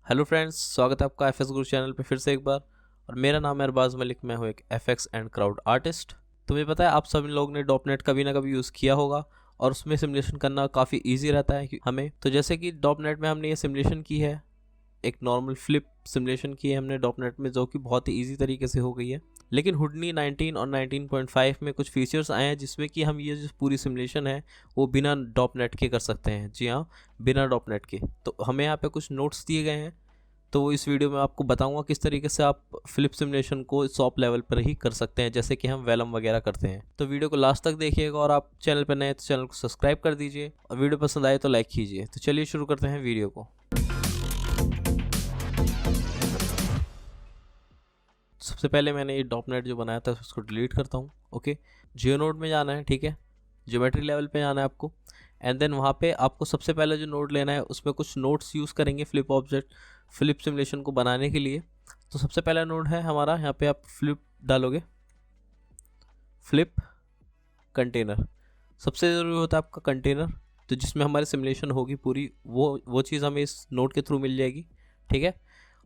Hello friends, स्वागत है आपका एफ एस गुरु चैनल पे फिर से एक बार। और मेरा नाम है अरबाज मलिक, मैं हूँ एक एफएक्स एंड क्राउड आर्टिस्ट। तो मुझे पता है आप सभी लोग ने डॉपनेट कभी ना कभी यूज़ किया होगा और उसमें सिमुलेशन करना काफ़ी इजी रहता है हमें। तो जैसे कि डॉपनेट में हमने ये सिमुलेशन की है, एक नॉर्मल फ्लिप सिमुलेशन की है हमने डॉपनेट में, जो कि बहुत ही ईजी तरीके से हो गई है। लेकिन हुडनी 19 और 19.5 में कुछ फीचर्स आए हैं जिसमें कि हम ये जो पूरी सिमुलेशन है वो बिना डॉपनेट के कर सकते हैं। जी हाँ, बिना डॉपनेट के। तो हमें यहाँ पे कुछ नोट्स दिए गए हैं, तो इस वीडियो में आपको बताऊंगा किस तरीके से आप फ्लिप सिमुलेशन को सॉफ्ट लेवल पर ही कर सकते हैं, जैसे कि हम वेलम वगैरह करते हैं। तो वीडियो को लास्ट तक देखिएगा और आप चैनल पर नए हैं तो चैनल को सब्सक्राइब कर दीजिए और वीडियो पसंद आए तो लाइक कीजिए। तो चलिए शुरू करते हैं वीडियो को। सबसे पहले मैंने ये डॉपनेट जो बनाया था उसको डिलीट करता हूँ। ओके, जियोनोड में जाना है, ठीक है, ज्योमेट्री लेवल पे जाना है आपको। एंड देन वहाँ पे आपको सबसे पहले जो नोड लेना है उसमें कुछ नोड्स यूज़ करेंगे फ्लिप सिमुलेशन को बनाने के लिए। तो सबसे पहला नोड है हमारा, यहाँ पे आप फ्लिप डालोगे, फ्लिप कंटेनर। सबसे ज़रूरी होता है आपका कंटेनर, तो जिसमें हमारी सिमुलेशन होगी पूरी, वो चीज़ हमें इस नोड के थ्रू मिल जाएगी, ठीक है।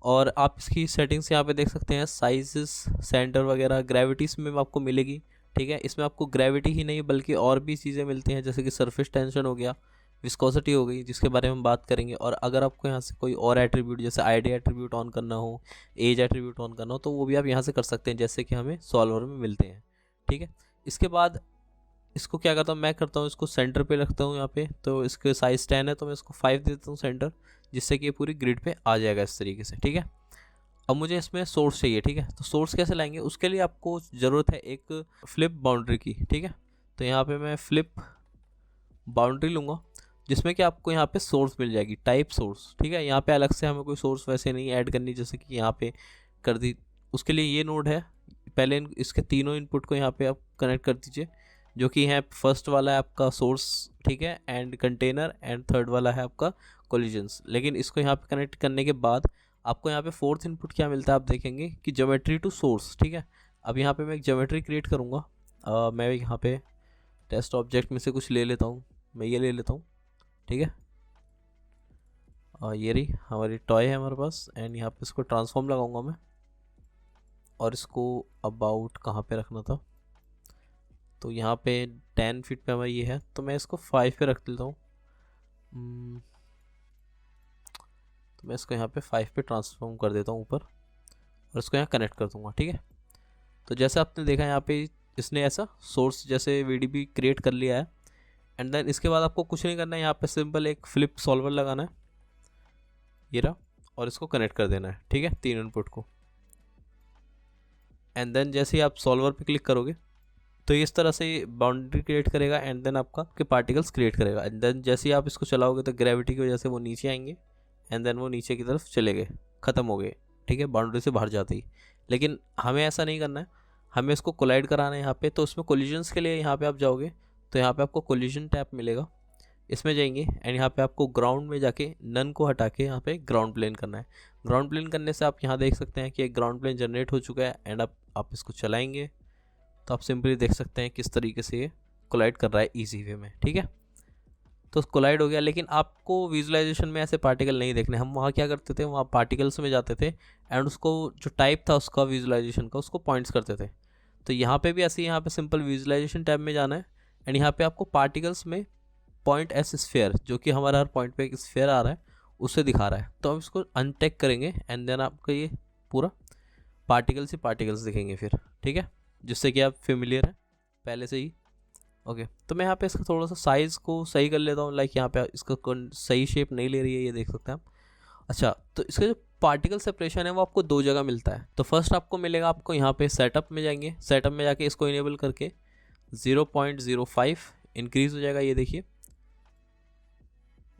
और आप इसकी सेटिंग्स यहाँ पे देख सकते हैं, साइजेस, सेंटर वगैरह, ग्रेविटीज में आपको मिलेगी, ठीक है। इसमें आपको ग्रेविटी ही नहीं बल्कि और भी चीज़ें मिलती हैं, जैसे कि सरफेस टेंशन हो गया, विस्कोसिटी हो गई, जिसके बारे में हम बात करेंगे। और अगर आपको यहाँ से कोई और एट्रीब्यूट जैसे आईडी एट्रीब्यूट ऑन करना हो, एज एट्रीब्यूट ऑन करना हो, तो वो भी आप यहाँ से कर सकते हैं, जैसे कि हमें सॉल्वर में मिलते हैं, ठीक है। इसके बाद इसको क्या करता हूँ, मैं करता हूँ इसको सेंटर पे रखता हूँ यहाँ पे। तो इसके साइज़ 10 है तो मैं इसको 5 दे देता हूँ सेंटर, जिससे कि ये पूरी ग्रिड पे आ जाएगा इस तरीके से, ठीक है। अब मुझे इसमें सोर्स चाहिए, ठीक है। तो सोर्स कैसे लाएंगे, उसके लिए आपको ज़रूरत है एक फ्लिप बाउंड्री की, ठीक है। तो यहाँ पे मैं फ्लिप बाउंड्री लूँगा, जिसमें कि आपको यहाँ पे सोर्स मिल जाएगी, टाइप सोर्स, ठीक है। यहाँ पे अलग से हमें कोई सोर्स वैसे नहीं ऐड करनी, जैसे कि यहाँ पे कर दी। उसके लिए ये नोड है, पहले इसके तीनों इनपुट को यहाँ पे आप कनेक्ट कर दीजिए, जो कि है फर्स्ट वाला है आपका सोर्स, ठीक है, एंड कंटेनर, एंड थर्ड वाला है आपका कोलिजन्स। लेकिन इसको यहाँ पे कनेक्ट करने के बाद आपको यहाँ पे फोर्थ इनपुट क्या मिलता है, आप देखेंगे कि ज्योमेट्री टू सोर्स, ठीक है। अब यहाँ पे मैं एक ज्योमेट्री क्रिएट करूँगा। मैं यहाँ पे टेस्ट ऑब्जेक्ट में से कुछ ले लेता हूँ, मैं ये ले लेता हूँ, ठीक है। ये रही हमारी टॉय है हमारे पास, एंड यहाँ पे इसको ट्रांसफॉर्म लगाऊंगा मैं, और इसको अबाउट कहाँ पे रखना था, तो यहाँ पे 10 फीट पे हमारा ये है, तो मैं इसको 5 पे रख देता हूँ। तो मैं इसको यहाँ पे 5 पे ट्रांसफॉर्म कर देता हूँ ऊपर, और इसको यहाँ कनेक्ट कर दूँगा, ठीक है। तो जैसे आपने देखा यहाँ पे इसने ऐसा सोर्स जैसे वीडीबी क्रिएट कर लिया है। एंड देन इसके बाद आपको कुछ नहीं करना है, यहाँ पे सिंपल एक फ्लिप सॉल्वर लगाना है, ये रहा, और इसको कनेक्ट कर देना है, ठीक है, तीन इनपुट को। एंड देन जैसे ही आप सॉल्वर पे क्लिक करोगे तो इस तरह से बाउंड्री क्रिएट करेगा, एंड देन आपके पार्टिकल्स क्रिएट करेगा। एंड देन जैसे ही आप इसको चलाओगे तो ग्रेविटी की वजह से वो नीचे आएंगे, एंड देन वो नीचे की तरफ चले गए, ख़त्म हो गए, ठीक है, बाउंड्री से बाहर जाते ही। लेकिन हमें ऐसा नहीं करना है, हमें इसको कोलाइड कराना है यहाँ पे। तो उसमें कोलिजन्स के लिए यहाँ पे आप जाओगे तो यहाँ पे आपको कोलिजन टैप मिलेगा, इसमें जाएंगे, एंड यहाँ पे आपको ग्राउंड में जाके नन को हटा के यहाँ पे ग्राउंड प्लेन करना है। ग्राउंड प्लेन करने से आप यहाँ देख सकते हैं कि एक ग्राउंड प्लेन जनरेट हो चुका है। एंड आप इसको चलाएंगे तो आप सिंपली देख सकते हैं किस तरीके से ये कोलाइड कर रहा है ईजी वे में, ठीक है। तो कोलाइड हो गया, लेकिन आपको विजुअलाइजेशन में ऐसे पार्टिकल नहीं देखने। हम वहाँ क्या करते थे, वहाँ पार्टिकल्स में जाते थे एंड उसको जो टाइप था उसका विजुअलाइजेशन का, उसको पॉइंट्स करते थे। तो यहाँ पे भी ऐसे ही यहाँ पे सिंपल विजुअलाइजेशन टैब में जाना है, एंड यहाँ पे आपको पार्टिकल्स में पॉइंट एस स्फेयर, जो कि हमारा हर पॉइंट पे एक स्फेयर आ रहा है, उससे दिखा रहा है। तो हम इसको अनटेक करेंगे, एंड देन आपका ये पूरा पार्टिकल्स ही पार्टिकल्स दिखेंगे फिर, ठीक है, जिससे कि आप फेमिलियर हैं पहले से ही। ओके, तो मैं यहाँ पे इसका थोड़ा सा साइज़ को सही कर लेता हूँ, लाइक यहाँ पे इसका सही शेप नहीं ले रही है, ये देख सकते हैं आप। अच्छा, तो इसका जो पार्टिकल सेपरेशन है वो आपको दो जगह मिलता है। तो फर्स्ट आपको मिलेगा, आपको यहाँ पे सेटअप में जाएंगे, सेटअप में जाके इसको इनेबल करके 0.05 इंक्रीज़ हो जाएगा, ये देखिए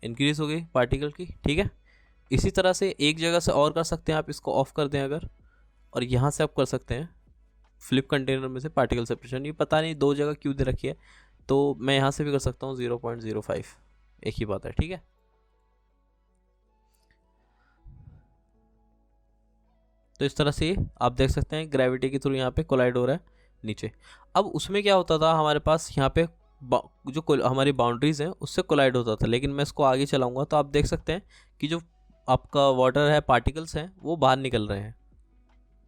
इंक्रीज़ हो गई पार्टिकल की, ठीक है। इसी तरह से एक जगह से और कर सकते हैं आप, इसको ऑफ कर दें अगर, और यहाँ से आप कर सकते हैं फ्लिप कंटेनर में से पार्टिकल सेपरेशन। ये पता नहीं दो जगह क्यों दे रखी है, तो मैं यहाँ से भी कर सकता हूँ 0.05, एक ही बात है, ठीक है। तो इस तरह से आप देख सकते हैं ग्रेविटी के थ्रू यहाँ पे कोलाइड हो रहा है नीचे। अब उसमें क्या होता था, हमारे पास यहाँ पे जो हमारी बाउंड्रीज़ हैं उससे कोलाइड होता था, लेकिन मैं इसको आगे चलाऊँगा तो आप देख सकते हैं कि जो आपका वाटर है, पार्टिकल्स हैं, वो बाहर निकल रहे हैं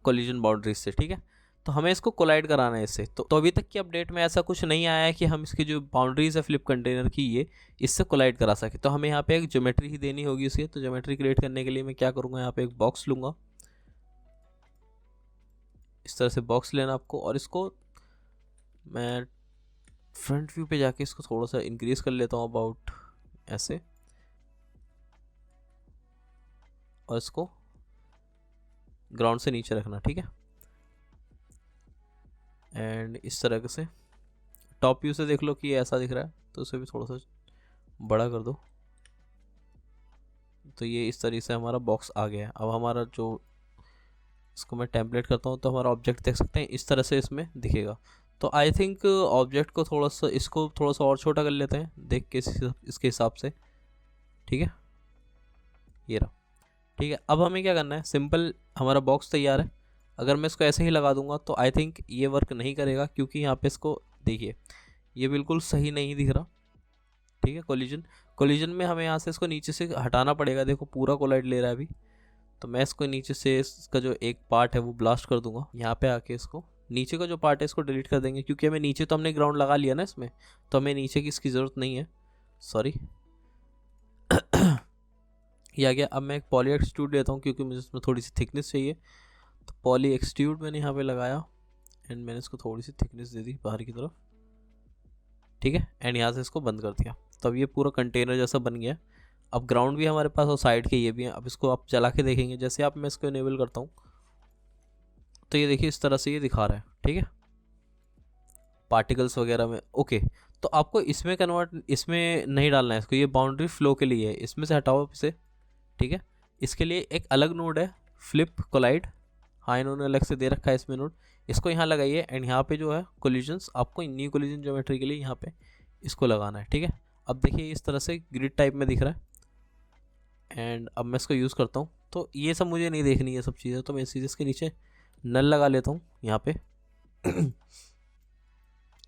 कोलिजन बाउंड्रीज से, ठीक है। तो हमें इसको कोलाइड कराना है इससे। तो अभी तक की अपडेट में ऐसा कुछ नहीं आया है कि हम इसकी जो बाउंड्रीज है फ्लिप कंटेनर की, ये इससे कोलाइड करा सके। तो हमें यहाँ पे एक ज्योमेट्री ही देनी होगी इसकी। तो ज्योमेट्री क्रिएट करने के लिए मैं क्या करूँगा, यहाँ पे एक बॉक्स लूँगा, इस तरह से बॉक्स लेना आपको, और इसको मैं फ्रंट व्यू पे जाके इसको थोड़ा सा इंक्रीज कर लेता हूँ अबाउट ऐसे, और इसको ग्राउंड से नीचे रखना, ठीक है। एंड इस तरह से टॉप व्यू से देख लो कि ये ऐसा दिख रहा है, तो उसे भी थोड़ा सा बड़ा कर दो। तो ये इस तरीके से हमारा बॉक्स आ गया है। अब हमारा जो, इसको मैं टेम्पलेट करता हूँ, तो हमारा ऑब्जेक्ट देख सकते हैं इस तरह से इसमें दिखेगा। तो आई थिंक ऑब्जेक्ट को थोड़ा सा, इसको थोड़ा सा और छोटा कर लेते हैं देख के इसके हिसाब से, ठीक है। ये रहा, ठीक है। अब हमें क्या करना है, सिंपल हमारा बॉक्स तैयार है। अगर मैं इसको ऐसे ही लगा दूंगा तो आई थिंक ये वर्क नहीं करेगा, क्योंकि यहाँ पे इसको देखिए ये बिल्कुल सही नहीं दिख रहा, ठीक है। कोलिजन में हमें यहाँ से इसको नीचे से हटाना पड़ेगा। देखो पूरा कोलाइड ले रहा है अभी, तो मैं इसको नीचे से इसका जो एक पार्ट है वो ब्लास्ट कर दूंगा। यहाँ पे आके इसको नीचे का जो पार्ट है इसको डिलीट कर देंगे, क्योंकि हमें नीचे तो हमने ग्राउंड लगा लिया ना इसमें, तो हमें नीचे की इसकी ज़रूरत नहीं है, सॉरी। ये आ गया। अब मैं एक पॉली एक्सट्रूड लेता हूँ, क्योंकि मुझे इसमें थोड़ी सी थिकनेस चाहिए। तो पॉली एक्सट्रूड मैंने यहाँ पे लगाया, एंड मैंने इसको थोड़ी सी थिकनेस दे दी बाहर की तरफ, ठीक है। एंड यहाँ से इसको बंद कर दिया। तो अब ये पूरा कंटेनर जैसा बन गया। अब ग्राउंड भी हमारे पास और साइड के ये भी हैं। अब इसको आप चला के देखेंगे, जैसे आप मैं इसको इनेबल करता हूँ तो ये देखिए इस तरह से ये दिखा रहा है, ठीक है, पार्टिकल्स वगैरह में। ओके, तो आपको इसमें इसमें नहीं डालना है इसको, ये बाउंड्री फ्लो के लिए है, इसमें से हटाओ इसे, ठीक है। इसके लिए एक अलग नोड है, फ्लिप कोलाइड, हाँ इन्होंने अलग से दे रखा है इसमें नोड, इसको यहाँ लगाइए। एंड यहाँ पे जो है कोलिजन्स, आपको न्यू कोलिजन ज्योमेट्री के लिए यहाँ पे इसको लगाना है, ठीक है। अब देखिए इस तरह से ग्रिड टाइप में दिख रहा है। एंड अब मैं इसको यूज़ करता हूँ, तो ये सब मुझे नहीं देखनी है सब चीज़ें, तो मैं सीधे इसके नीचे नल लगा लेता हूँ यहाँ पे।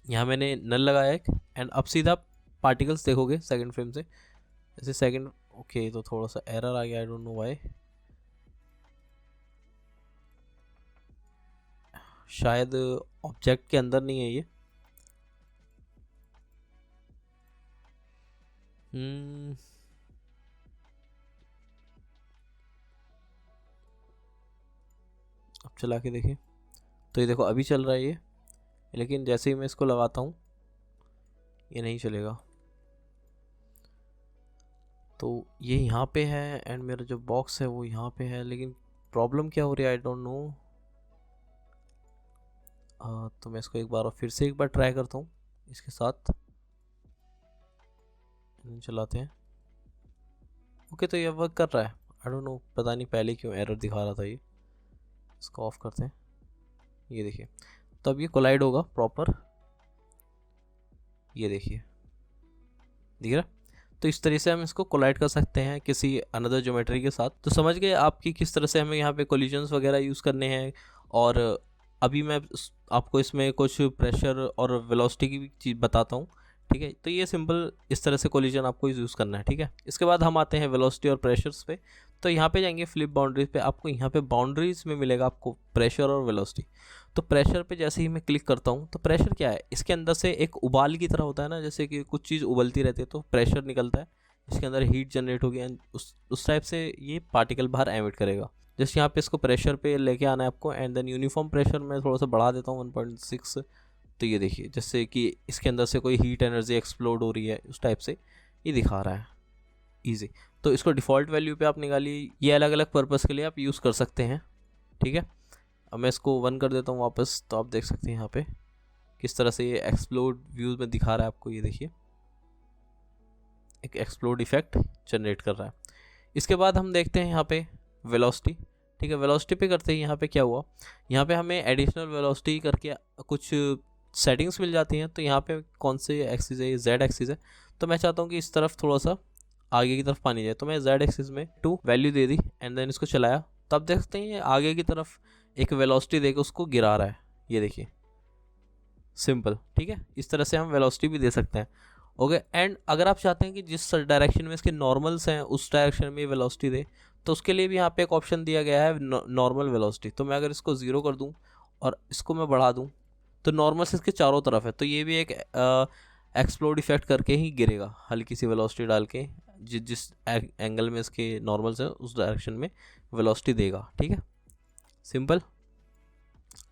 यहाँ मैंने नल लगाया एक। एंड अब सीधा पार्टिकल्स देखोगे सेकंड फ्रेम से, जैसे सेकंड, ओके तो थोड़ा सा एरर आ गया, आई डोंट नो व्हाई, शायद ऑब्जेक्ट के अंदर नहीं है ये। अब चला के देखिए, तो ये देखो अभी चल रहा है ये, लेकिन जैसे ही मैं इसको लगाता हूँ ये नहीं चलेगा। तो ये यहाँ पे है, एंड मेरा जो बॉक्स है वो यहाँ पे है, लेकिन प्रॉब्लम क्या हो रही है आई डोंट नो। तो मैं इसको एक बार फिर से एक बार ट्राई करता हूँ इसके साथ, चलाते हैं। ओके, तो ये वर्क कर रहा है, आई डोंट नो पता नहीं पहले क्यों एरर दिखा रहा था ये। इसको ऑफ करते हैं, ये देखिए, तो अब ये कोलाइड होगा प्रॉपर, ये देखिए दिख रहा। तो इस तरह से हम इसको कोलाइड कर सकते हैं किसी अनदर ज्योमेट्री के साथ। तो समझ गए आपकी किस तरह से हमें यहाँ पे कोलिजन्स वगैरह यूज़ करने हैं। और अभी मैं आपको इसमें कुछ प्रेशर और वेलोसिटी की भी चीज़ बताता हूँ, ठीक है। तो ये सिंपल इस तरह से कोलिजन आपको यूज़ करना है, ठीक है। इसके बाद हम आते हैं वेलोसिटी और प्रेशर्स पे। तो यहाँ पे जाएंगे फ्लिप बाउंड्रीज पे, आपको यहाँ पे बाउंड्रीज में मिलेगा आपको प्रेशर और वेलोसिटी। तो प्रेशर पे जैसे ही मैं क्लिक करता हूँ, तो प्रेशर क्या है, इसके अंदर से एक उबाल की तरह होता है ना, जैसे कि कुछ चीज़ उबलती रहती है तो प्रेशर निकलता है, इसके अंदर हीट जनरेट होगी, एंड उस टाइप से ये पार्टिकल बाहर एमिट करेगा। जैसे यहाँ पे इसको प्रेशर पे लेके आना है आपको, एंड देन यूनिफॉर्म प्रेशर मैं थोड़ा सा बढ़ा देता हूँ 1.6। तो ये देखिए जैसे कि इसके अंदर से कोई हीट एनर्जी एक्सप्लोड हो रही है, उस टाइप से ये दिखा रहा है, ईजी। तो इसको डिफ़ॉल्ट वैल्यू पे आप निकालिए, ये अलग अलग पर्पज़ के लिए आप यूज़ कर सकते हैं, ठीक है। अब मैं इसको 1 कर देता हूँ वापस, तो आप देख सकते हैं यहाँ पे किस तरह से ये एक्सप्लोड व्यूज़ में दिखा रहा है आपको, ये देखिए एक एक्सप्लोड इफेक्ट जनरेट कर रहा है। इसके बाद हम देखते हैं यहाँ पे वेलोसिटी, ठीक है। वेलोसिटी पे करते हैं, यहाँ पे क्या हुआ, यहाँ पे हमें एडिशनल वेलोसिटी करके कुछ सेटिंग्स मिल जाती हैं। तो यहाँ पे कौन से एक्सिस है, ये जेड एक्सिस है। तो मैं चाहता हूँ कि इस तरफ थोड़ा सा आगे की तरफ पानी जाए, तो मैं जेड एक्सिस में 2 वैल्यू दे दी, एंड देन इसको चलाया। तब देखते हैं ये आगे की तरफ एक वेलोसिटी देकर उसको गिरा रहा है, ये देखिए सिंपल, ठीक है। इस तरह से हम वेलोसिटी भी दे सकते हैं, ओके। एंड अगर आप चाहते हैं कि जिस डायरेक्शन में इसके नॉर्मल्स हैं उस डायरेक्शन में वेलोसिटी दे, तो उसके लिए भी यहाँ पे एक ऑप्शन दिया गया है नॉर्मल वेलोसिटी। तो मैं अगर इसको 0 कर दूँ और इसको मैं बढ़ा दूँ तो नॉर्मल से इसके चारों तरफ है, तो ये भी एक एक्सप्लोड इफेक्ट करके ही गिरेगा, हल्की सी वेलोसिटी डाल के जिस एंगल में इसके नॉर्मल से उस डायरेक्शन में वेलोसिटी देगा। ठीक है, सिंपल।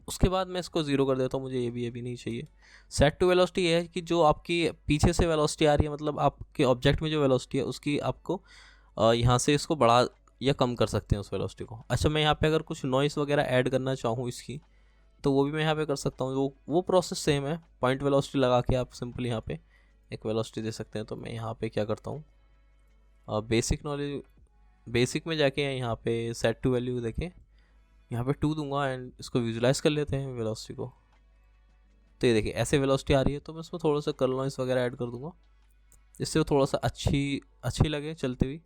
उसके बाद मैं इसको 0 कर देता हूँ, मुझे ये भी नहीं चाहिए। सेट टू वेलोसिटी ये है कि जो आपकी पीछे से वेलोसिटी आ रही है, मतलब आपके ऑब्जेक्ट में जो वेलोसिटी है उसकी आपको यहाँ से इसको बढ़ा या कम कर सकते हैं उस वेलोसिटी को। अच्छा, मैं यहाँ पे अगर कुछ नॉइस वगैरह ऐड करना चाहूँ इसकी, तो वो भी मैं यहाँ पे कर सकता हूँ। वो प्रोसेस सेम है, पॉइंट वेलोसिटी लगा के आप सिंपल यहाँ पे एक वेलोसिटी दे सकते हैं। तो मैं यहाँ पे क्या करता हूँ, बेसिक में जाके यहाँ पे सेट टू वैल्यू देखें, यहाँ पे 2 दूंगा एंड इसको विजुलाइज कर लेते हैं वेलोसिटी को। तो ये देखिए ऐसे वेलोसिटी आ रही है, तो मैं इसमें थोड़ा सा कर्ल नॉइस वगैरह ऐड कर दूंगा जिससे वो थोड़ा सा अच्छी लगे चलती हुई।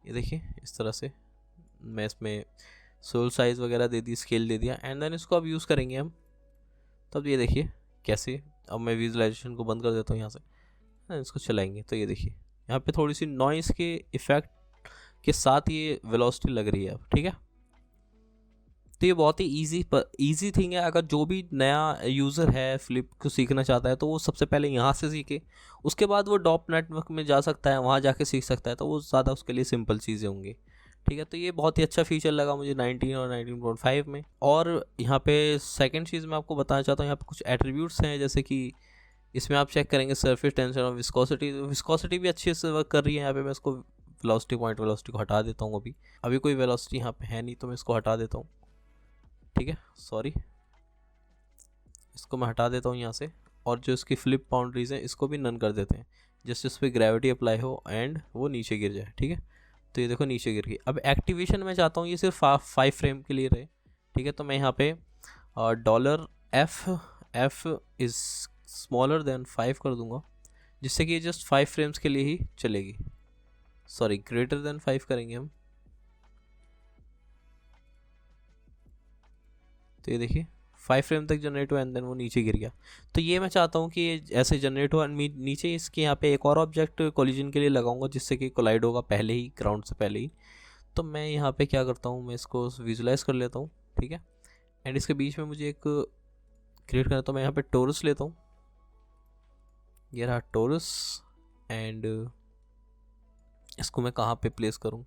ये देखिए इस तरह से मैं इसमें सोल साइज़ वगैरह दे दी, स्केल दे दिया, एंड देन इसको अब यूज़ करेंगे हम। तब ये देखिए कैसे, अब मैं विजुलाइजेशन को बंद कर देता हूँ यहाँ से, इसको चलाएंगे तो ये देखिए यहाँ पे थोड़ी सी नॉइस के इफ़ेक्ट के साथ ये वेलोसिटी लग रही है अब। ठीक है, तो ये बहुत ही ईजी थिंग है। अगर जो भी नया यूज़र है फ्लिप को सीखना चाहता है तो वो सबसे पहले यहाँ से सीखे, उसके बाद वो डॉप नेटवर्क में जा सकता है, वहाँ जाके सीख सकता है, तो वो ज़्यादा उसके लिए सिंपल चीज़ें होंगी। ठीक है, तो ये बहुत ही अच्छा फीचर लगा मुझे 19 और 19.5 में। और यहाँ पे सेकंड चीज़ मैं आपको बताना चाहता हूँ, यहाँ पे कुछ एट्रीब्यूट्स हैं, जैसे कि इसमें आप चेक करेंगे सरफेस टेंशन और विस्कोसिटी भी अच्छे से वर्क कर रही है। यहाँ पे मैं इसको वेलोसिटी पॉइंट वेलोसिटी को हटा देता हूँ, अभी कोई वेलोसिटी यहाँ पे है नहीं तो मैं इसको हटा देता हूँ। ठीक है, सॉरी, इसको मैं हटा देता हूँ यहाँ से, और जो इसकी फ्लिप बाउंड्रीज हैं इसको भी नन कर देते हैं, जिससे इस पर ग्रेविटी अप्लाई हो एंड वो नीचे गिर जाए। ठीक है, तो ये देखो नीचे गिर गई। अब एक्टिवेशन में चाहता हूँ ये सिर्फ 5 फ्रेम के लिए रहे। ठीक है, तो मैं यहाँ पे $F इज़ स्मॉलर देन 5 कर दूंगा, जिससे कि ये जस्ट 5 फ्रेम्स के लिए ही चलेगी। सॉरी, ग्रेटर देन 5 करेंगे हम। तो ये देखिए 5 फ्रेम तक जनरेट हुआ एंड देन वो नीचे गिर गया। तो ये मैं चाहता हूँ कि ये ऐसे जनरेट हो, नीचे इसके यहाँ पे एक और ऑब्जेक्ट कोलिजन के लिए लगाऊंगा, जिससे कि कोलाइड होगा पहले ही, ग्राउंड से पहले ही। तो मैं यहाँ पे क्या करता हूँ, मैं इसको विजुलाइज कर लेता हूँ। ठीक है, एंड इसके बीच में मुझे एक क्रिएट करना, तो मैं यहाँ पे टोरस लेता हूँ, ये रहा टोरस, एंड इसको मैं कहाँ पे प्लेस करूँ,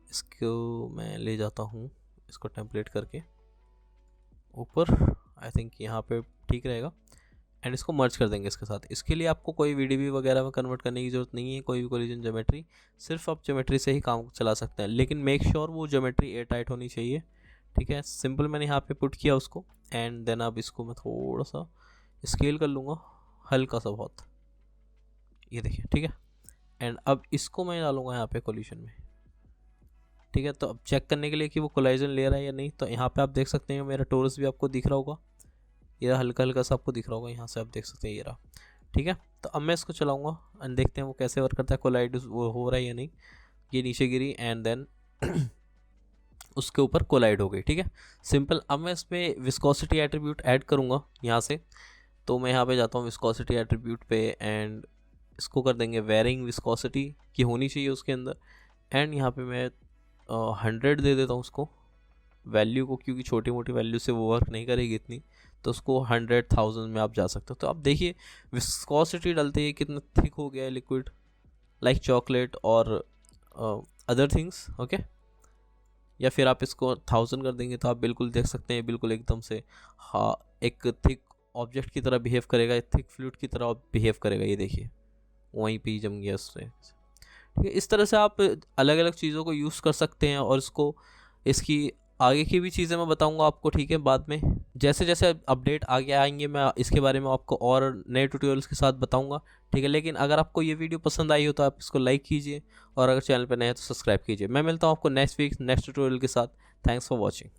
इसको मैं ले जाता हूँ इसको टेम्पलेट करके ऊपर, आई थिंक यहाँ पे ठीक रहेगा, एंड इसको मर्ज कर देंगे इसके साथ। इसके लिए आपको कोई VDB वगैरह में कन्वर्ट करने की ज़रूरत नहीं है, कोई भी कोलिजन ज्योमेट्री, सिर्फ आप ज्योमेट्री से ही काम चला सकते हैं, लेकिन मेक श्योर वो ज्योमेट्री एयर टाइट होनी चाहिए। ठीक है, सिंपल मैंने यहाँ पे पुट किया उसको, एंड देन अब इसको मैं थोड़ा सा स्केल कर लूँगा, हल्का सा बहुत, ये देखिए। ठीक है, एंड अब इसको मैं डालूँगा यहाँ पे कोलिजन में। ठीक है, तो अब चेक करने के लिए कि वो कोलाइजन ले रहा है या नहीं, तो यहाँ पे आप देख सकते हैं मेरा टोरस भी आपको दिख रहा होगा, ये हल्का हल्का सा आपको दिख रहा होगा, यहाँ से आप देख सकते हैं ये रहा। ठीक है, तो अब मैं इसको चलाऊँगा एंड देखते हैं वो कैसे वर्क करता है, कोलाइड वो हो रहा है या नहीं। ये नीचे गिरी एंड देन उसके ऊपर कोलाइड हो गई। ठीक है, सिंपल। अब मैं इसमें विस्कोसिटी एट्रीब्यूट ऐड करूँगा यहाँ से, तो मैं यहाँ पे जाता हूँ विस्कोसिटी एट्रीब्यूट पे, एंड इसको कर देंगे वेरिंग विस्कोसिटी की होनी चाहिए उसके अंदर, एंड यहाँ पे मैं 100 दे देता हूँ उसको वैल्यू को, क्योंकि छोटी मोटी वैल्यू से वो वर्क नहीं करेगी इतनी, तो उसको 100,000 में आप जा सकते हो। तो आप देखिए विस्कोसिटी डालते ही कितना थिक हो गया है लिक्विड, लाइक चॉकलेट और अदर थिंग्स। ओके, या फिर आप इसको 1000 कर देंगे तो आप बिल्कुल देख सकते हैं, बिल्कुल एकदम से हाँ एक थिक ऑब्जेक्ट की तरह बिहेव करेगा, एक थिक फ्लूइड की तरह बिहेव करेगा। ये देखिए वहीं पे ही जम गया उससे। ठीक है, इस तरह से आप अलग अलग चीज़ों को यूज़ कर सकते हैं, और इसकी आगे की भी चीज़ें मैं बताऊंगा आपको। ठीक है, बाद में जैसे जैसे अपडेट आगे आएंगे मैं इसके बारे में आपको और नए ट्यूटोरियल्स के साथ बताऊंगा। ठीक है, लेकिन अगर आपको ये वीडियो पसंद आई हो तो आप इसको लाइक कीजिए, और अगर चैनल पर नए हैं तो सब्सक्राइब कीजिए। मैं मिलता हूँ आपको नेक्स्ट वीक नेक्स्ट ट्यूटोरियल के साथ। Thanks for watching.